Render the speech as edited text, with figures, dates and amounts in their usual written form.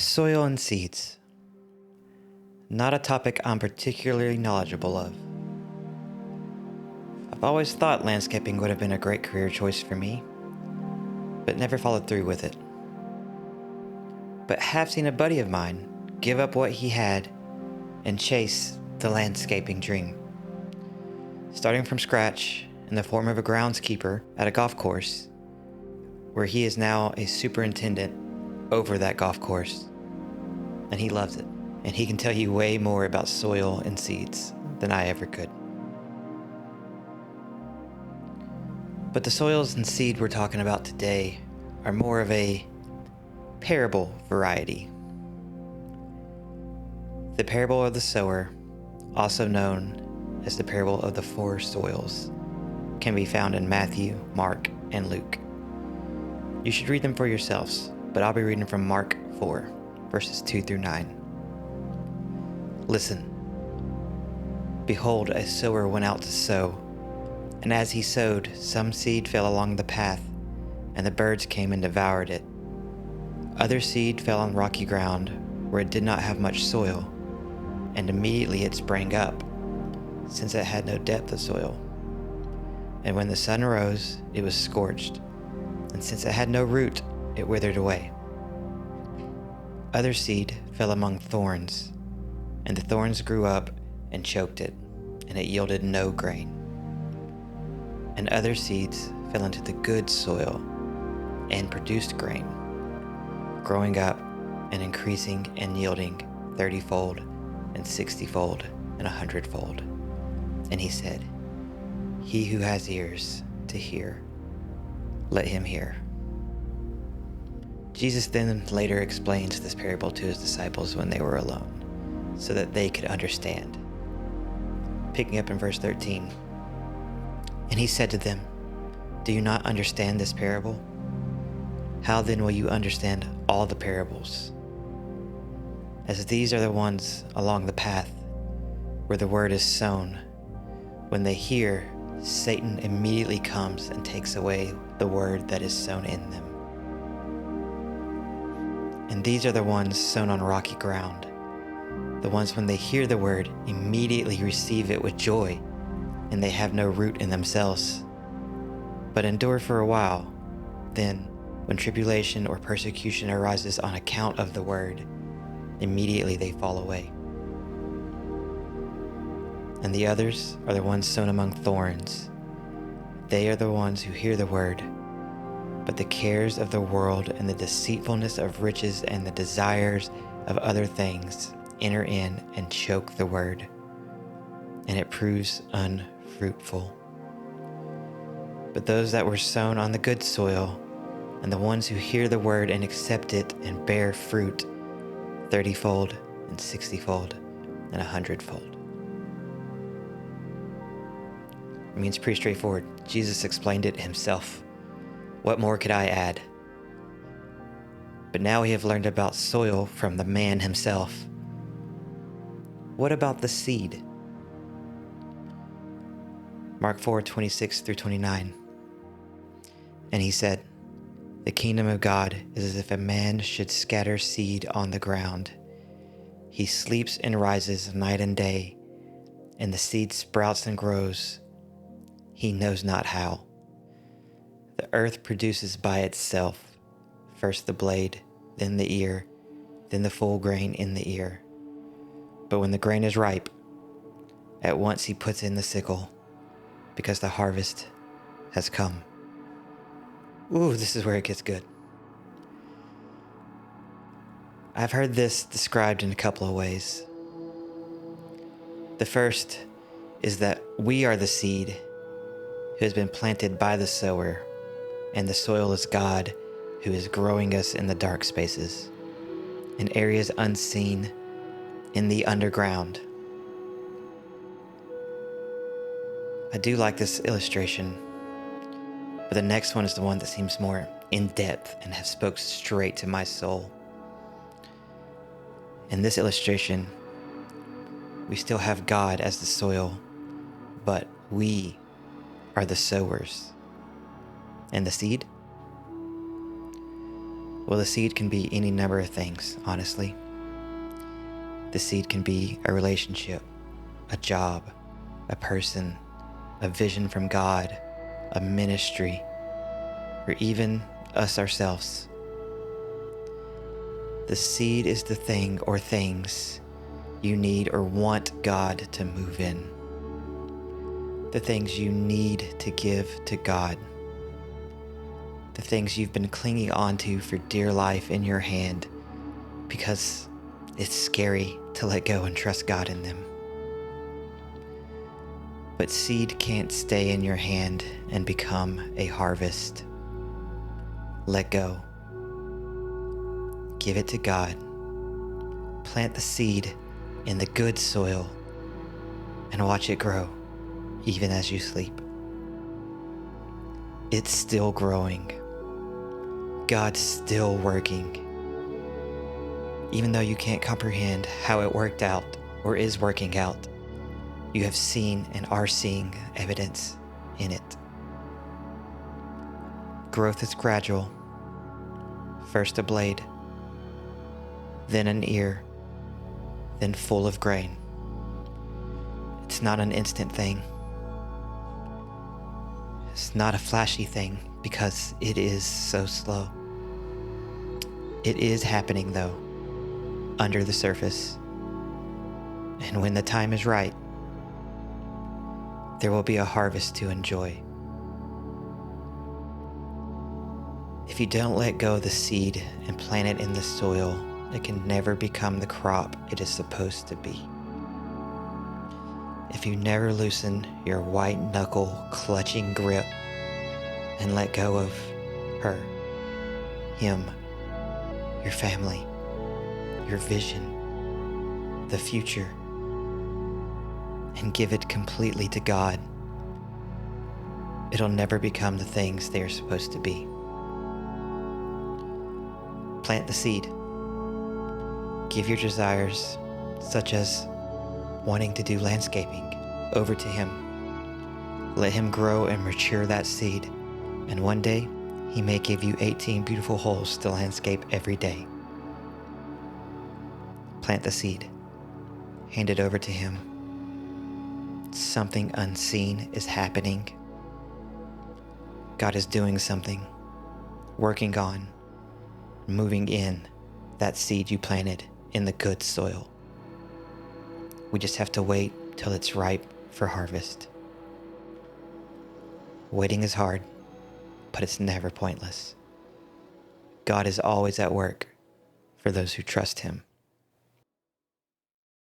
Soil and seeds. Not a topic I'm particularly knowledgeable of. I've always thought landscaping would have been a great career choice for me, but never followed through with it. But have seen a buddy of mine give up what he had and chase the landscaping dream. Starting from scratch in the form of a groundskeeper at a golf course, where he is now a superintendent over that golf course, and he loves it, and he can tell you way more about soil and seeds than I ever could. But the soils and seed we're talking about today are more of a parable variety. The parable of the sower, also known as the parable of the four soils, can be found in Matthew, Mark, and Luke. You should read them for yourselves, but I'll be reading from Mark 4, verses 2 through 9. Listen. Behold, a sower went out to sow, and as he sowed, some seed fell along the path, and the birds came and devoured it. Other seed fell on rocky ground, where it did not have much soil, and immediately it sprang up, since it had no depth of soil. And when the sun rose, it was scorched, and since it had no root, it withered away. Other seed fell among thorns, and the thorns grew up and choked it, and it yielded no grain. And other seeds fell into the good soil and produced grain, growing up and increasing and yielding 30-fold and 60-fold and 100-fold. And he said, He who has ears to hear, let him hear. Jesus then later explains this parable to his disciples when they were alone, so that they could understand. Picking up in verse 13. And he said to them, Do you not understand this parable? How then will you understand all the parables? As these are the ones along the path where the word is sown. When they hear, Satan immediately comes and takes away the word that is sown in them. And these are the ones sown on rocky ground, the ones when they hear the word immediately receive it with joy, and they have no root in themselves, but endure for a while. Then, when tribulation or persecution arises on account of the word, immediately they fall away. And the others are the ones sown among thorns. They are the ones who hear the word, but the cares of the world and the deceitfulness of riches and the desires of other things enter in and choke the word, and it proves unfruitful. But those that were sown on the good soil, and the ones who hear the word and accept it and bear fruit, 30-fold and 60-fold and 100-fold. I mean, it's pretty straightforward. Jesus explained it himself. What more could I add? But now we have learned about soil from the man himself. What about the seed? Mark 4:26 through 29. And he said, The kingdom of God is as if a man should scatter seed on the ground. He sleeps and rises night and day, and the seed sprouts and grows. He knows not how. The earth produces by itself, first the blade, then the ear, then the full grain in the ear. But when the grain is ripe, at once he puts in the sickle, because the harvest has come. Ooh, this is where it gets good. I've heard this described in a couple of ways. The first is that we are the seed who has been planted by the sower, and the soil is God who is growing us in the dark spaces, in areas unseen, in the underground. I do like this illustration, but the next one is the one that seems more in depth and has spoke straight to my soul. In this illustration, we still have God as the soil, but we are the sowers. And the seed? Well, the seed can be any number of things, honestly. The seed can be a relationship, a job, a person, a vision from God, a ministry, or even us ourselves. The seed is the thing or things you need or want God to move in. The things you need to give to God. The things you've been clinging onto for dear life in your hand because it's scary to let go and trust God in them. But seed can't stay in your hand and become a harvest. Let go. Give it to God. Plant the seed in the good soil and watch it grow, even as you sleep. It's still growing. God's still working. Even though you can't comprehend how it worked out or is working out, you have seen and are seeing evidence in it. Growth is gradual. First a blade, then an ear, then full of grain. It's not an instant thing. It's not a flashy thing because it is so slow. It is happening though, under the surface. And when the time is right, there will be a harvest to enjoy. If you don't let go of the seed and plant it in the soil, it can never become the crop it is supposed to be. If you never loosen your white knuckle clutching grip and let go of her, him, your family, your vision, the future, and give it completely to God, it'll never become the things they are supposed to be. Plant the seed. Give your desires, such as wanting to do landscaping, over to Him. Let Him grow and mature that seed, and one day He may give you 18 beautiful holes to landscape every day. Plant the seed. Hand it over to Him. Something unseen is happening. God is doing something, working on, moving in that seed you planted in the good soil. We just have to wait till it's ripe for harvest. Waiting is hard, but it's never pointless. God is always at work for those who trust Him.